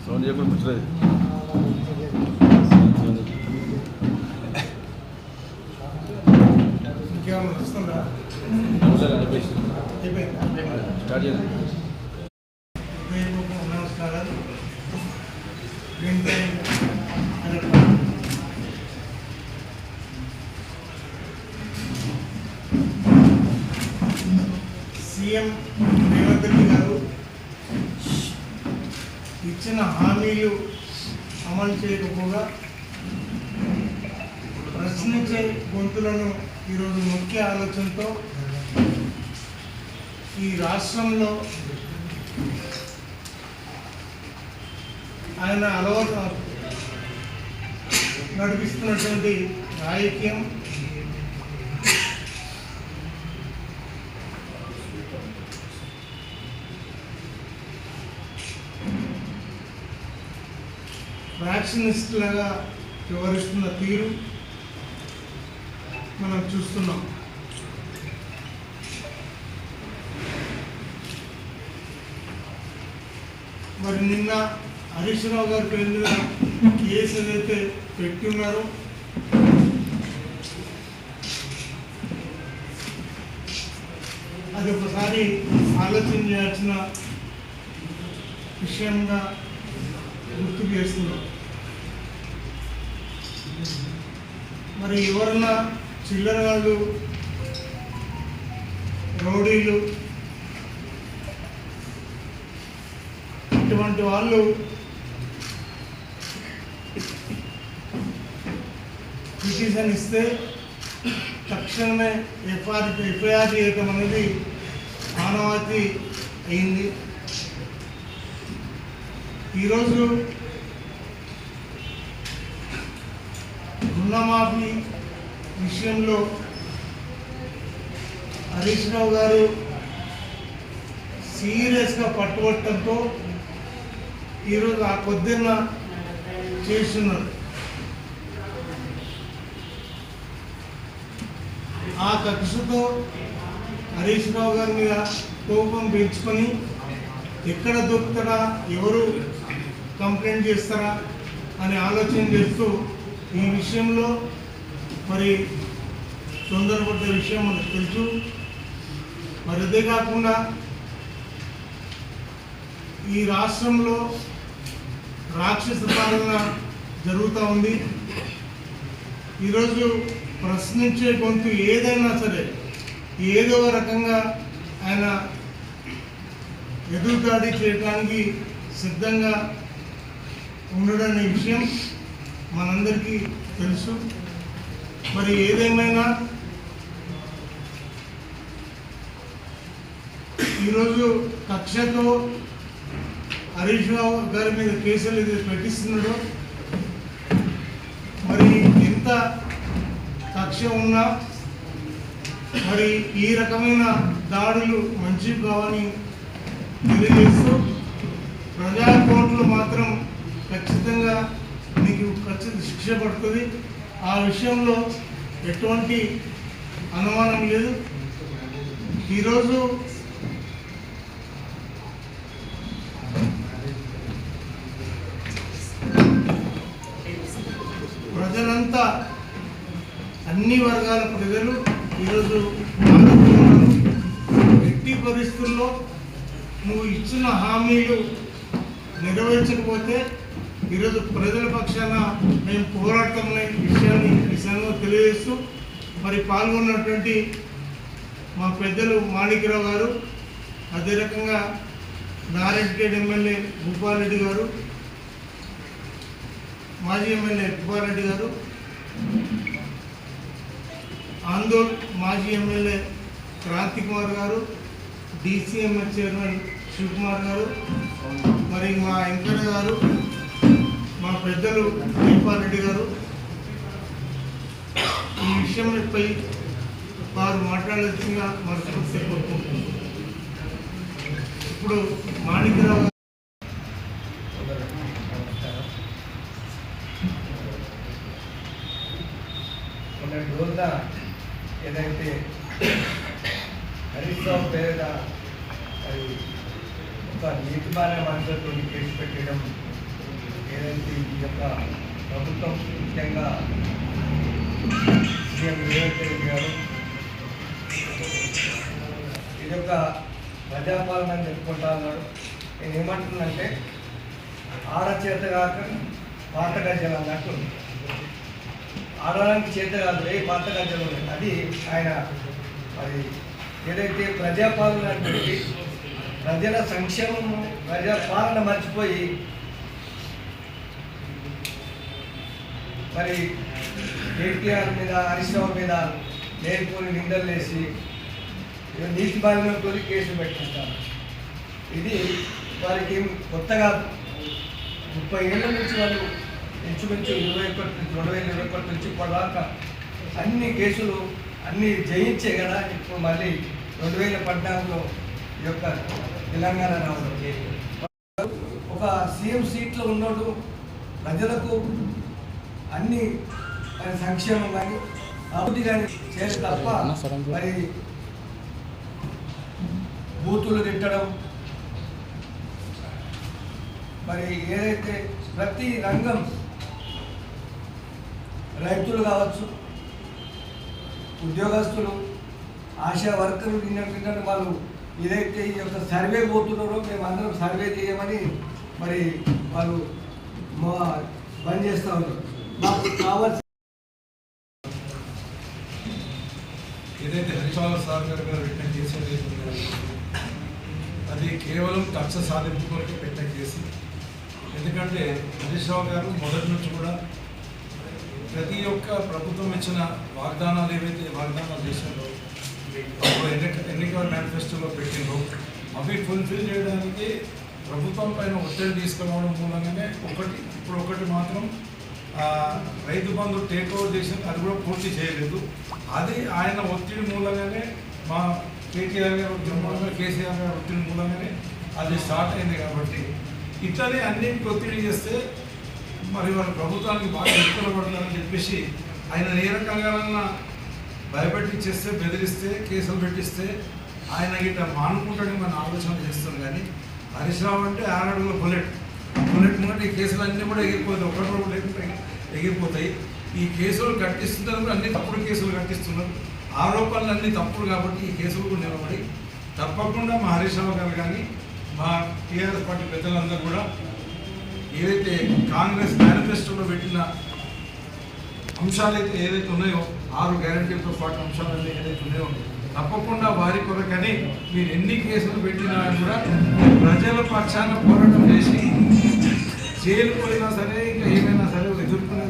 Sound చెప్పి ముచ్చలేదు. ఇంకేమన్నా వస్తుందా? స్టార్ట్ చేయండి. నమస్కారాలు. సీఎం రేవంత్ రెడ్డి గారు ఇచ్చిన హామీలు అమలు చేయకపోగా ప్రశ్నించే గొంతులను ఈరోజు ముఖ్య ఆలోచనతో ఈ రాష్ట్రంలో ఆయన అలవాటు నడిపిస్తున్నటువంటి రాజకీయం ఫ్యాక్షనిస్టులుగా వ్యవహరిస్తున్న తీరు మనం చూస్తున్నాం. మరి నిన్న హరీష్ రావు గారి పేరు మీద కేసు ఏదైతే పెట్టి ఉన్నారో అది ఒకసారి ఆలోచన చేయాల్సిన విషయంగా గుర్తు చేస్తున్నాం. మరి ఎవరన్నా చిల్లర వాళ్ళు, రౌడీలు, ఇటువంటి వాళ్ళు పిటిషన్ ఇస్తే తక్షణమే ఎఫ్ఐఆర్ చేయటం అనేది ఆనవాయితీ అయింది. ఈరోజు రుణమాఫీ విషయంలో హరీష్ రావు గారు సీరియస్గా పట్టుబట్టడంతో ఈరోజు ఆ పొద్దున్న చేస్తున్నారు. ఆ కక్షతో హరీష్ రావు గారి మీద కోపం పెంచుకొని ఎక్కడ దొరుకుతారా, ఎవరు కంప్లైంట్ చేస్తారా అని ఆలోచన చేస్తూ ఈ విషయంలో మరి తొందరపడ్డ విషయం మనకు తెలుసు. మరి అదే కాకుండా ఈ రాష్ట్రంలో రాక్షస పాలన జరుగుతూ ఉంది. ఈరోజు ప్రశ్నించే గొంతు ఏదైనా సరే ఏదో రకంగా ఆయన ఎదురుదాడి చేయడానికి సిద్ధంగా ఉండడనే విషయం మనందరికీ తెలుసు. మరి ఏదేమైనా ఈరోజు కక్షతో హరీష్ రావు గారి మీద కేసులు ఏదైతే పెట్టిస్తున్నాడో, మరి ఎంత కక్ష ఉన్నా మరి ఈ రకమైన దాడులు మంచివి కావని తెలియజేస్తూ ప్రజా కోర్టులు మాత్రం ఖచ్చితంగా మీకు ఖచ్చిత శిక్ష పడుతుంది. ఆ విషయంలో ఎటువంటి అనుమానం లేదు. ఈరోజు ప్రజలంతా, అన్ని వర్గాల ప్రజలు ఈరోజు ఎట్టి పరిస్థితుల్లో నువ్వు ఇచ్చిన హామీలు నెరవేర్చకపోతే ఈరోజు ప్రజల పక్షాన మేము పోరాడతామనే విషయాన్ని ఈ సందర్భంగా తెలియజేస్తూ మరి పాల్గొన్నటువంటి మా పెద్దలు మాణిక్యరావు గారు, అదే రకంగా నారాయణఖేడ్ ఎమ్మెల్యే భూపాలరెడ్డి గారు, మాజీ ఎమ్మెల్యే భూపాలరెడ్డి గారు, ఆందోళ్ మాజీ ఎమ్మెల్యే క్రాంతి కుమార్ గారు, డిసిఎంఎస్ చైర్మన్ శివకుమార్ గారు, మరి మా వెంకయ్య గారు, మా పెద్దలు భూపాలరెడ్డి గారు ఈ విషయంపై వారు మాట్లాడాల్సిందిగా మనస్ఫూర్తిగా కోరుకుంటున్నాం. ఇప్పుడు మాణిక్యరావు యొక్క నీతిమాల మనసుతో కేసు పెట్టడం ఏదైతే ఈ యొక్క ప్రభుత్వం ముఖ్యంగా సీఎం రేవంత్ రెడ్డి గారు ఇది యొక్క ప్రజాపాలన అని చెప్పుకుంటా ఉన్నాడు. నేను ఏమంటున్నానంటే ఆడచేత కాక పాత గజ్జలు అన్నట్టు ఆడడానికి చేత కాదు ఏ పాత గజ్జలు ఉన్నాయి. అది ఆయన మరి ఏదైతే ప్రజాపాలన అంటే ప్రజల సంక్షేమము ప్రజాపాలన మర్చిపోయి మరి కేటీఆర్ మీద హరీష్ రావు మీద లేనిపోని నిందలు వేసి నీతి బాధ్యతతో కేసులు పెట్టిస్తారు. ఇది వారికి కొత్తగా 30 ఏళ్ళ నుంచి వాళ్ళు ఇంచుమించు 2021 నుంచి ఇప్పటిదాకా అన్ని కేసులు అన్ని జయించే కదా. ఇప్పుడు మళ్ళీ 2014లో ఈ యొక్క తెలంగాణ రావడం ఒక సీఎం సీట్లో ఉన్నాడు. ప్రజలకు అన్ని సంక్షేమం కానీ అభివృద్ధి కానీ చేయాలి తప్ప మరి బూతులు తిట్టడం మరి ఏదైతే ప్రతి రంగం రైతులు కావచ్చు, ఉద్యోగస్తులు, ఆశా వర్కర్లు నిన్న వాళ్ళు ఏదైతే ఈ యొక్క సర్వే పోతున్నారో మేము అందరం సర్వే చేయమని మరి వాళ్ళు బంద్ చేస్తూ ఉన్నారు. మాకు కావాల్సిన ఏదైతే హరిపాల సాగర్ గారు పెట్టిన కేసు అది కేవలం కక్ష సాధింపు కొరకు పెట్టిన కేసు. ఎందుకంటే హరీష్ రావు గారు మొదటి నుంచి కూడా ప్రతి ఒక్క ప్రభుత్వం ఇచ్చిన వాగ్దానాలు ఏవైతే వాగ్దానాలు చేశారో ఎన్నికల మేనిఫెస్టోలో పెట్టిందో అవి ఫుల్ఫిల్ చేయడానికి ప్రభుత్వం పైన ఒత్తిడి తీసుకురావడం మూలంగానే ఒకటి మాత్రం రైతు బంధు టేక్ ఓవర్ చేసి అది కూడా పూర్తి చేయలేదు. అది ఆయన ఒత్తిడి మూలంగానే మా కేటీఆర్ గారు ఒత్తిడి మూలంగా కేసీఆర్ గారు ఒత్తిడి మూలంగానే అది స్టార్ట్ అయింది. కాబట్టి ఇట్లనే అన్నింటికి ఒత్తిడి చేస్తే మరి వాళ్ళ ప్రభుత్వానికి బాగా ఇబ్బంది పడతారని చెప్పేసి ఆయన ఏ రకంగా భయపెట్టించేస్తే బెదిరిస్తే కేసులు పెట్టిస్తే ఆయన ఇట్లా మానుకుంటాడని మన ఆలోచన చేస్తాం. కానీ హరీష్ రావు అంటే 6 అడుగుల బుల్లెట్ ముందు ఈ కేసులన్నీ కూడా ఎగిరిపోతాయి, ఒకటి లేకుండా ఎగిరిపోతాయి. ఈ కేసులు కట్టిస్తున్నారు, అన్ని తప్పుడు కేసులు కట్టిస్తున్నారు, ఆరోపణలు అన్నీ తప్పుడు. కాబట్టి ఈ కేసులు నిలబడి తప్పకుండా మా హరీష్ రావు గారు కానీ మా టీఆర్ఎస్ పార్టీ పెద్దలందరూ కూడా ఏదైతే కాంగ్రెస్ మేనిఫెస్టోలో పెట్టిన అంశాలు అయితే ఏదైతే ఉన్నాయో 6 గ్యారెంటీలతో పాటు అంశాలన్నీ ఏదైతే ఉన్నాయో తప్పకుండా వారి కొరకని మీరు ఎన్ని కేసులు పెట్టినా కూడా ప్రజల పక్షాన పోరాటం చేసి జైలు పోయినా సరే ఇంకా ఏమైనా సరే ఎదుర్కొనే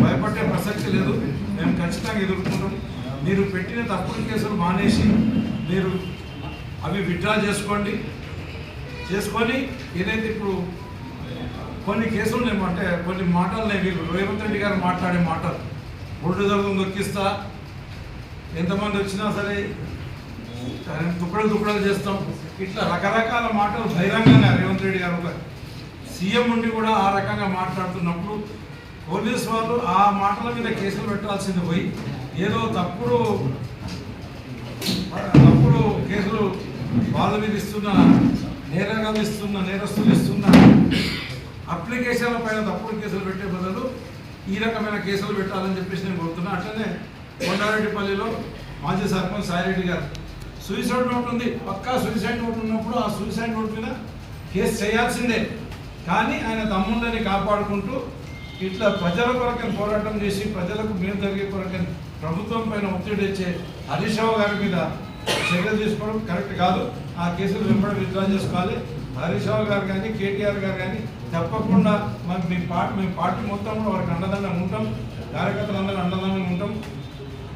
భయపడే ప్రసక్తి లేదు. మేము ఖచ్చితంగా ఎదుర్కొంటాం. మీరు పెట్టిన తప్పుడు కేసులు మానేసి మీరు అవి విత్డ్రా చేసుకొని ఏదైతే ఇప్పుడు కొన్ని కేసులు ఏమంటే కొన్ని మాటలు వీళ్ళు రేవంత్ రెడ్డి గారు మాట్లాడే మాటలు బుల్డోజర్లను దొక్కిస్తా, ఎంతమంది వచ్చినా సరే దుక్కడలు చేస్తాం, ఇట్లా రకరకాల మాటలు బహిరంగంగా రేవంత్ రెడ్డి గారు ఒక సీఎం ఉండి కూడా ఆ రకంగా మాట్లాడుతున్నప్పుడు పోలీసు వాళ్ళు ఆ మాటల మీద కేసులు పెట్టాల్సింది పోయి ఏదో తప్పుడు కేసులు వాళ్ళ మీద ఇస్తున్న నేరస్తులు ఇస్తున్న అప్లికేషన్ల పైన తప్పుడు కేసులు పెట్టే బదులు ఈ రకమైన కేసులు పెట్టాలని చెప్పేసి నేను కోరుతున్నా. అట్లనే కొండారెడ్డిపల్లిలో మాజీ సర్పంచ్ సాయిరెడ్డి గారు సూసైడ్ నోట్ ఉంది, పక్కా సూసైడ్ నోట్ ఉన్నప్పుడు ఆ సూసైడ్ నోట్ మీద కేసు చేయాల్సిందే. కానీ ఆయన తమ్ముళ్ళని కాపాడుకుంటూ ఇట్లా ప్రజల కొరకని పోరాటం చేసి ప్రజలకు మేలు జరిగే కొరకని ప్రభుత్వం పైన ఒత్తిడి ఇచ్చే హరీష్ రావు గారి మీద చర్యలు తీసుకోవడం కరెక్ట్ కాదు. ఆ కేసులు వెంబడి విత్డ్రా చేసుకోవాలి. హరీష్ రావు గారు కానీ కేటీఆర్ గారు కానీ తప్పకుండా మేము పార్టీ మొత్తం కూడా వారికి అండదండంగా ఉంటాం, కార్యకర్తలందరూ అండదండంగా ఉంటాం,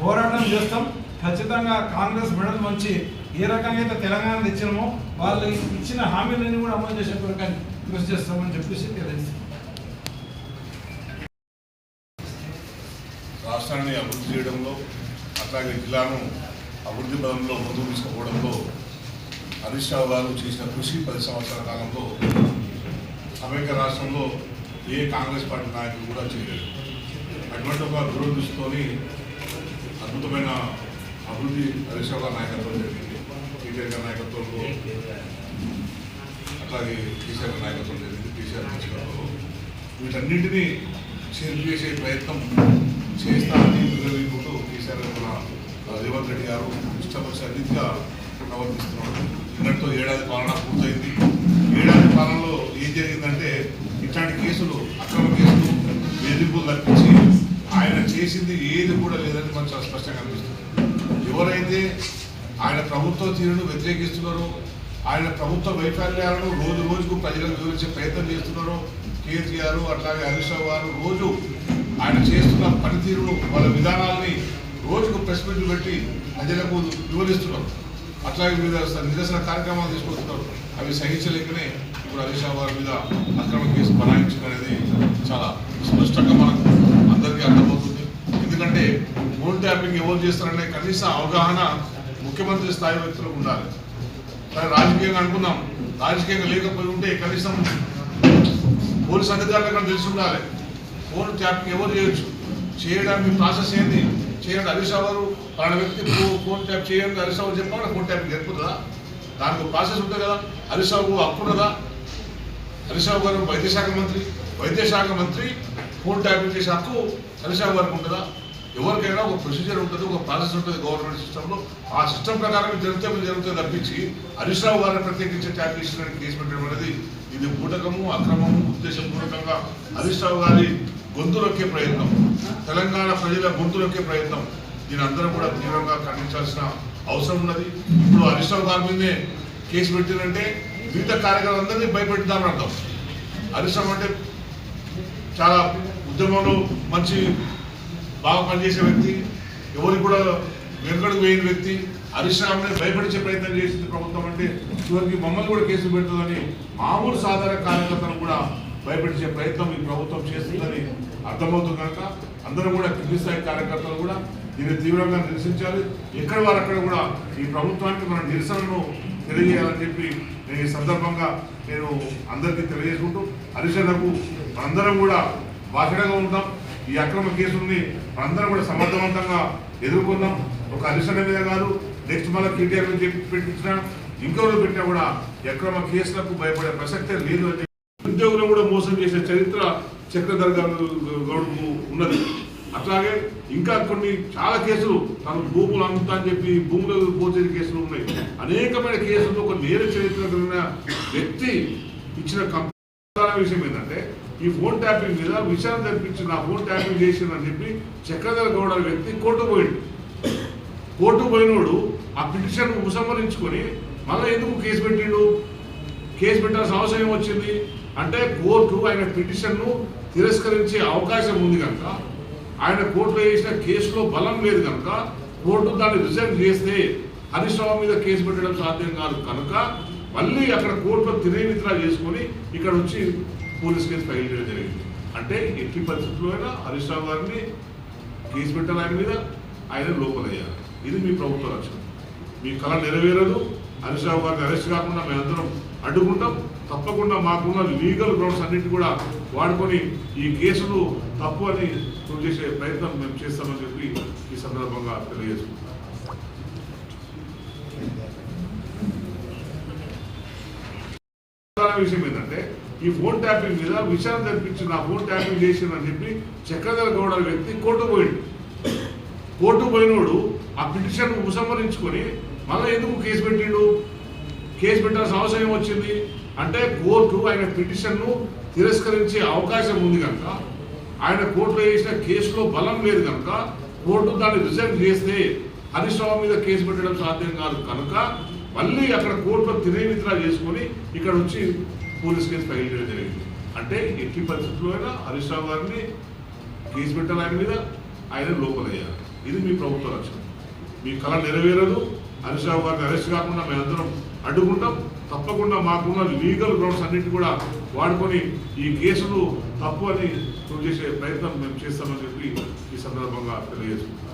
పోరాటం చేస్తాం. ఖచ్చితంగా కాంగ్రెస్ మెడల్ మంచి ఏ రకంగా అయితే తెలంగాణ తెచ్చినామో వాళ్ళు ఇచ్చిన హామీలన్నీ కూడా అమలు చేసే కొరకని కృషి చేస్తామని చెప్పేసి తెలియజేస్తాం. రాష్ట్రాన్ని అభివృద్ధి చేయడంలో అట్లాగే జిల్లాను అభివృద్ధి పదంలో ముందుకు తీసుకుపోవడంలో హరీష్ రావు గారు చేసిన కృషి 10 సంవత్సరాల కాలంలో సమైక్య రాష్ట్రంలో ఏ కాంగ్రెస్ పార్టీ నాయకులు కూడా చేయలేదు. అటువంటి ఒక దూరదృష్టితోని అద్భుతమైన అభివృద్ధి హరీష్ రావు గారి నాయకత్వం జరిగింది. కేటీఆర్ గారి నాయకత్వంలో అట్లాగే కేసీఆర్ నాయకత్వం జరిగింది. కేసీఆర్ నాయకత్వంలో వీటన్నింటినీ చేసే ప్రయత్నం చేస్తానని వివరించుకుంటూ కేసీఆర్ రేవంత్ రెడ్డి గారు ఇష్టపరిచే రీతిగా ప్రవర్తిస్తున్నాడు. నిన్నటితో ఏడాది పాలన పూర్తయింది. ఏడాది పాలనలో ఏం జరిగిందంటే ఇట్లాంటి కేసులు, అక్రమ కేసులు, వేధింపులు తప్పించి ఆయన చేసింది ఏది కూడా లేదని మనకు చాలా స్పష్టంగా అనిపిస్తుంది. ఎవరైతే ఆయన ప్రభుత్వ తీరును వ్యతిరేకిస్తున్నారో, ఆయన ప్రభుత్వ వైఫల్యాలను రోజు రోజుకు ప్రజలకు వివరించే ప్రయత్నం చేస్తున్నారో, కేసీఆర్ అట్లాగే హరీష్ రావు గారు రోజు ఆయన చేస్తున్న పనితీరును, వాళ్ళ విధానాలని రోజుకు ప్రెస్ మీట్లు పెట్టి ప్రజలకు వివరిస్తున్నారు. అట్లాగే వివిధ నిరసన కార్యక్రమాలు తీసుకొస్తున్నారు. అవి సహించలేకనే ఇప్పుడు హరీష్ రావు గారి మీద అక్రమ కేసు బనాయించడం అనేది చాలా స్పష్టంగా మనకు అందరికీ అర్థమవుతుంది. ఎందుకంటే ఫోన్ ట్యాపింగ్ ఎవరు చేస్తారనే కనీస అవగాహన ముఖ్యమంత్రి స్థాయి వ్యక్తులకు ఉండాలి. కానీ రాజకీయంగా అనుకున్నాం, రాజకీయంగా లేకపోయి ఉంటే కనీసం పోలీస్ అధికారులకు తెలిసి ఉండాలి. ఫోన్ ట్యాపింగ్ ఎవరు చేయొచ్చు, చేయడానికి ప్రాసెస్ ఏంది, చేయండి. హరీష్ రావు గారు వాళ్ళ వ్యక్తి ఫోన్ ట్యాప్ చేయండి, హరీష్ రావు చెప్పాలి, ఫోన్ ట్యాపింగ్ జరుపుతుందా? దానికి ప్రాసెస్ ఉంటుంది కదా. హరీష్ రావు హక్కు ఉన్నదా? హరీష్ రావు గారు వైద్యశాఖ మంత్రి ఫోన్ ట్యాపింగ్ చేసే హక్కు హరీష్ రావు గారికి ఉంటుందా? ఎవరికైనా ఒక ప్రొసీజర్ ఉంటుంది, ఒక ప్రాసెస్ ఉంటుంది గవర్నమెంట్ సిస్టంలో. ఆ సిస్టమ్ ప్రకారం జరుగుతుంది తప్పించి హరీష్ రావు గారిని ప్రత్యేకించి ట్యాప్ చేసిన కేసు పెట్టడం అనేది ఇది బూటకము, అక్రమము, ఉద్దేశపూర్వకంగా హరీష్ రావు గారి గొంతు నొక్కే ప్రయత్నం, తెలంగాణ ప్రజల గొంతు నొక్కే ప్రయత్నం. దీని అందరూ కూడా తీవ్రంగా ఖండించాల్సిన అవసరం ఉన్నది. ఇప్పుడు హరీష్ రావు గారి మీదే కేసు పెట్టిందంటే మిగతా కార్యకర్తలందరినీ భయపెడతామని అర్థం. హరీష్ రావు అంటే చాలా ఉద్యమంలో మంచి బాగా పనిచేసే వ్యక్తి, ఎవరికి కూడా వెనుకడుగు వేయని వ్యక్తి. హరీష్ రావుని భయపడించే ప్రయత్నం చేసింది ప్రభుత్వం అంటే చివరికి మమ్మల్ని కూడా కేసులు పెడుతుందని మామూలు సాధారణ కార్యకర్తలను కూడా భయపెట్టించే ప్రయత్నం ఈ ప్రభుత్వం చేస్తుందని అర్థమవుతుంది. కనుక అందరూ కూడా కింది స్థాయి కార్యకర్తలు కూడా దీన్ని తీవ్రంగా నిరసించాలి. ఎక్కడ వారు అక్కడ కూడా ఈ ప్రభుత్వానికి మన నిరసనను తెలియజేయాలని చెప్పి నేను ఈ సందర్భంగా అందరికీ తెలియజేసుకుంటూ హరీష్ అన్నకు మనందరం కూడా బాధ్యతగా ఉంటాం. ఈ అక్రమ కేసుల్ని మనందరం కూడా సమర్థవంతంగా ఎదుర్కొందాం. ఒక హరీష్ అన్న మీద కాదు, నెక్స్ట్ మళ్ళీ కేటీఆర్ నుంచి పెట్టించినా ఇంకెవరు పెట్టినా కూడా అక్రమ కేసులకు భయపడే ప్రసక్తే లేదు అని ఉద్యోగులు కూడా మోసం చేసే చరిత్ర చక్రధర్ గౌడ్కు ఉన్నది. అట్లాగే ఇంకా కొన్ని చాలా కేసులు తన భూములు అమ్ముతా అని చెప్పి భూములు పోచే కేసులు ఉన్నాయి. అనేకమైన కేసులు ఒక నేర చరిత్ర కలిగిన వ్యక్తి ఇచ్చిన విషయం ఏంటంటే ఈ ఫోన్ ట్యాపింగ్ మీద విచారణ జరిపించి నా ఫోన్ ట్యాపింగ్ చేసిందని చెప్పి చక్రధర్ గౌడ వ్యక్తి కోర్టు పోయిండు. కోర్టు పోయినోడు ఆ పిటిషన్ ఉపసంహరించుకొని మళ్ళీ ఎందుకు కేసు పెట్టిండు? కేసు పెట్టాల్సిన అవసరం వచ్చింది అంటే కోర్టు ఆయన పిటిషన్ను తిరస్కరించే అవకాశం ఉంది కనుక, ఆయన కోర్టులో వేసిన కేసులో బలం లేదు కనుక కోర్టు దాన్ని రిజైన్ చేస్తే హరీష్ రావు మీద కేసు పెట్టడం సాధ్యం కాదు కనుక మళ్ళీ అక్కడ కోర్టులో తినేవిత్రా చేసుకొని ఇక్కడ వచ్చి పోలీస్ కేసు ఫైల్ చేయడం జరిగింది. అంటే ఎట్టి పరిస్థితుల్లో అయినా హరీష్ రావు గారిని కేసు పెట్టాలి, ఆయన మీద ఆయన లోపలయ్యారు. ఇది మీ ప్రభుత్వ లక్ష్యం. మీ కళ నెరవేరదు. హరీష్ రావు గారిని అరెస్ట్ కాకుండా మేమందరం అడ్డుకుంటాం. తప్పకుండా మాకున్న లీగల్ గ్రౌండ్స్ అన్నింటి కూడా వాడుకొని ఈ కేసులు తప్పు అని ప్రూవ్ చేసే ప్రయత్నం మేము చేస్తామని చెప్పి ఈ సందర్భంగా తెలియజేసుకుంటాం. విషయం ఏంటంటే ఈ ఫోన్ ట్యాపింగ్ మీద విచారణ జరిపించి నా ఫోన్ ట్యాపింగ్ చేసిందని చెప్పి చక్రధర్ గౌడ వ్యక్తి కోర్టు పోయిండు. కోర్టు పోయినోడు ఆ పిటిషన్ ఉపసంహరించుకొని మళ్ళీ ఎందుకు కేసు పెట్టిండు? కేసు పెట్టాల్సిన అవసరం వచ్చింది అంటే కోర్టు ఆయన పిటిషన్ను తిరస్కరించే అవకాశం ఉంది కనుక, ఆయన కోర్టులో వేసిన కేసులో బలం లేదు కనుక కోర్టు దాన్ని రిజైన్ చేస్తే హరీష్ రావు మీద కేసు పెట్టడం సాధ్యం కాదు కనుక మళ్ళీ అక్కడ కోర్టులో తినేవిత్రా చేసుకొని ఇక్కడ వచ్చి పోలీస్ కేసు ఫైల్ చేయడం జరిగింది. అంటే ఎట్టి పరిస్థితుల్లో అయినా హరీష్ రావు గారిని కేసు పెట్టాలి, ఆయన మీద ఆయన లోపలయ్యారు. ఇది మీ ప్రభుత్వ లక్ష్యం. మీ కళ నెరవేరదు. హరీష్ రావు గారిని అరెస్ట్ కాకుండా మేమందరం అడ్డుకుంటాం. తప్పకుండా మాకున్న లీగల్ గ్రౌండ్స్ అన్నింటి కూడా వాడుకొని ఈ కేసులు తప్పు అని ప్రూవ్ చేసే ప్రయత్నం మేము చేస్తామని చెప్పి ఈ సందర్భంగా తెలియజేసుకుంటాం.